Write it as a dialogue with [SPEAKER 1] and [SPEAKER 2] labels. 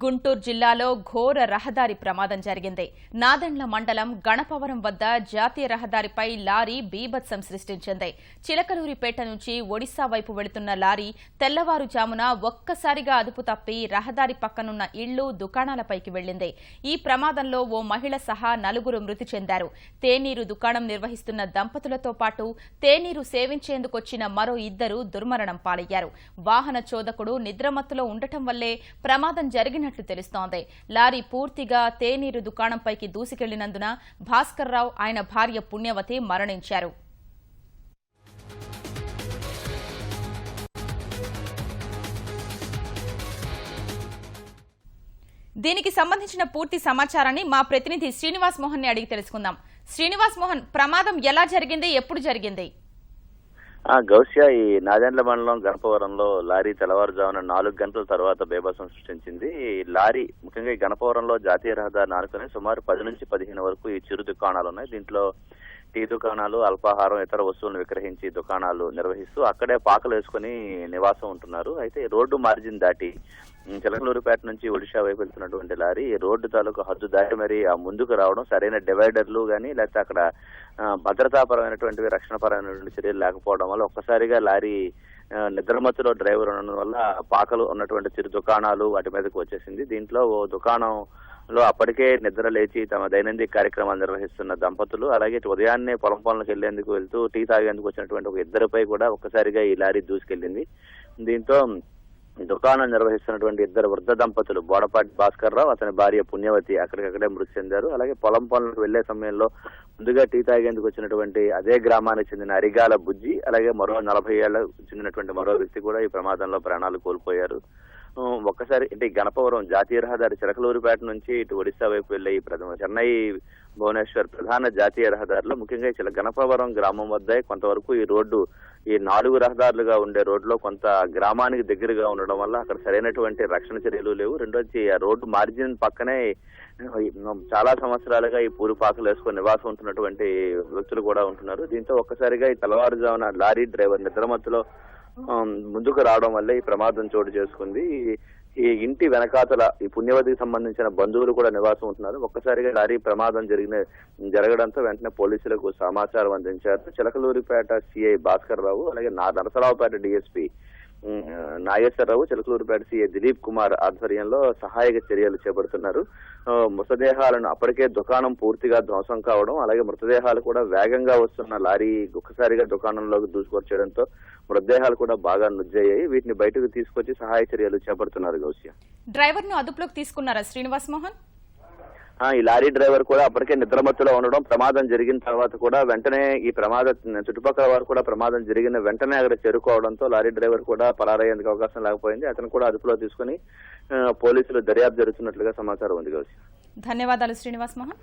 [SPEAKER 1] గుంటూరు జిల్లాలో ఘోర రహదారి ప్రమాదం జరిగింది. నాదెండ్ల మండలం గణపవరం వద్ద జాతీయ రహదారిపై లారీ బీభత్సం సృష్టించింది. చిలకలూరిపేట నుంచి ఒడిశా వైపు వెళుతున్న లారీ తెల్లవారుజామున ఒక్కసారిగా అదుపు తప్పి రహదారి పక్కనున్న ఇళ్లు, దుకాణాలపైకి వెళ్లింది. ఈ ప్రమాదంలో ఓ మహిళ సహా 4 మృతి చెందారు. తేనీరు దుకాణం నిర్వహిస్తున్న దంపతులతో పాటు తేనీరు సేవించేందుకొచ్చిన మరో 2 దుర్మరణం పాలయ్యారు. వాహన చోదకుడు నిద్రమత్తులో ఉండటం వల్లే ప్రమాదం జరిగినట్లు తెలుస్తోంది. లారీ పూర్తిగా తేనీరు దుకాణంపైకి దూసుకెళ్లినందున భాస్కర్రావు, ఆయన భార్య పుణ్యవతి మరణించారు. దీనికి సంబంధించిన పూర్తి సమాచారాన్ని మా ప్రతినిధి శ్రీనివాస్ మోహన్ ని అడిగి తెలుసుకుందాం. శ్రీనివాస్ మోహన్, ప్రమాదం ఎలా జరిగింది, ఎప్పుడు జరిగింది?
[SPEAKER 2] గౌస్య, ఈ నాదెండ్ల మండలం గణపవరంలో లారీ తెల్లవారుజామున 4 గంటల తర్వాత బీభత్సం సృష్టించింది. ఈ లారీ ముఖ్యంగా ఈ గణపవరంలో జాతీయ రహదారిని ఆనుకుని సుమారు 10 నుంచి 15 వరకు ఈ చిరు దుకాణాలు ఉన్నాయి. దీంట్లో టీ దుకాణాలు, అల్పాహారం, ఇతర వస్తువులను విక్రహించి దుకాణాలు నిర్వహిస్తూ అక్కడే పాకలు వేసుకుని నివాసం ఉంటున్నారు. అయితే రోడ్డు మార్జిన్ దాటి చిలకలూరిపేట నుంచి ఒడిశా వైపు వెళ్తున్నటువంటి లారీ రోడ్డు తాలూకు హద్దు దాటి మరి ఆ ముందుకు రావడం, సరైన డివైడర్లు కానీ లేకపోతే అక్కడ భద్రతాపరమైనటువంటివి, రక్షణపరమైనటువంటి చర్యలు లేకపోవడం వల్ల ఒక్కసారిగా లారీ నిద్రమత్తులో డ్రైవర్ ఉండడం వల్ల పాకలు ఉన్నటువంటి చిరు దుకాణాలు వాటి మీదకి వచ్చేసింది. దీంట్లో ఓ దుకాణంలో అప్పటికే నిద్ర లేచి తమ దైనందిక కార్యక్రమాలు నిర్వహిస్తున్న దంపతులు, అలాగే ఉదయాన్నే పొలం పనులకు వెళ్లేందుకు వెళ్తూ టీ తాగేందుకు వచ్చినటువంటి ఒక 2పై కూడా ఒక్కసారిగా ఈ లారీ దూసుకెళ్లింది. దీంతో దుకాణం నిర్వహిస్తున్నటువంటి 2 వృద్ధ దంపతులు, బోడపాటి భాస్కర్రావు, అతని భార్య పుణ్యవతి అక్కడికక్కడే మృతి చెందారు. అలాగే పొలం పనులకు వెళ్లే సమయంలో ముందుగా టీ తాగేందుకు వచ్చినటువంటి అదే గ్రామానికి చెందిన అరిగాల బుజ్జి, అలాగే మరో 40 ఏళ్ల చెందినటువంటి మరో వ్యక్తి కూడా ఈ ప్రమాదంలో ప్రాణాలు కోల్పోయారు. ఒక్కసారి అంటే గణపవరం జాతీయ రహదారి చిలకలూరిపేట నుంచి ఇటు ఒడిశా వైపు వెళ్లే ఈ చెన్నై భువనేశ్వర్ ప్రధాన జాతీయ రహదారిలో ముఖ్యంగా గణపవరం గ్రామం వద్ద కొంతవరకు ఈ రోడ్డు ఈ 4 రహదారులుగా ఉండే రోడ్లో కొంత గ్రామానికి దగ్గరగా ఉండడం వల్ల అక్కడ సరైనటువంటి రక్షణ చర్యలు లేవు. రెండోది ఆ రోడ్డు మార్జిన్ పక్కనే చాలా సంవత్సరాలుగా ఈ పూరిపాకలు వేసుకొని నివాసం ఉంటున్నటువంటి వ్యక్తులు కూడా ఉంటున్నారు. దీంతో ఒక్కసారిగా ఈ తెల్లవారుజామున లారీ డ్రైవర్ నిద్రమత్తులో ముందుకు రావడం వల్ల ఈ ప్రమాదం చోటు చేసుకుంది. ఈ ఇంటి వెనకాతల ఈ పుణ్యవతికి సంబంధించిన బంధువులు కూడా నివాసం ఉంటున్నారు. ఒక్కసారిగా లారీ ప్రమాదం జరగడంతో వెంటనే పోలీసులకు సమాచారం అందించారు. చిలకలూరిపేట సిఐ భాస్కర్రావు, అలాగే నరసరావుపేట డిఎస్పీ నాగేశ్వరరావు, చిలకలూరిపేట సిఐ దిలీప్ కుమార్ ఆధ్వర్యంలో సహాయక చర్యలు చేపడుతున్నారు. మృతదేహాలను అప్పటికే దుకాణం పూర్తిగా ధ్వంసం కావడం, అలాగే మృతదేహాలు కూడా వేగంగా వస్తున్న లారీ ఒక్కసారిగా దుకాణంలోకి దూసుకొచ్చేయడంతో మృతదేహాలు కూడా బాగా నుజ్జయ్యాయి. వీటిని బయటకు తీసుకొచ్చి సహాయ చర్యలు చేపడుతున్నారు. గౌస్య,
[SPEAKER 1] డ్రైవర్ ను అదుపులోకి తీసుకున్నారా శ్రీనివాస్ మోహన్?
[SPEAKER 2] ఈ లారీ డ్రైవర్ కూడా అప్పటికే నిద్రమత్తులో ఉండడం, ప్రమాదం జరిగిన తర్వాత కూడా వెంటనే ఈ చుట్టుపక్కల వారు కూడా ప్రమాదం జరిగిన వెంటనే అక్కడ చేరుకోవడంతో లారీ డ్రైవర్ కూడా పరారయ్యేందుకు అవకాశం లేకపోయింది. అతను కూడా అదుపులో తీసుకుని పోలీసులు దర్యాప్తు జరుగుతున్నట్లుగా సమాచారం ఉంది. గౌస్య,
[SPEAKER 1] ధన్యవాదాలు శ్రీనివాస్ మోహన్.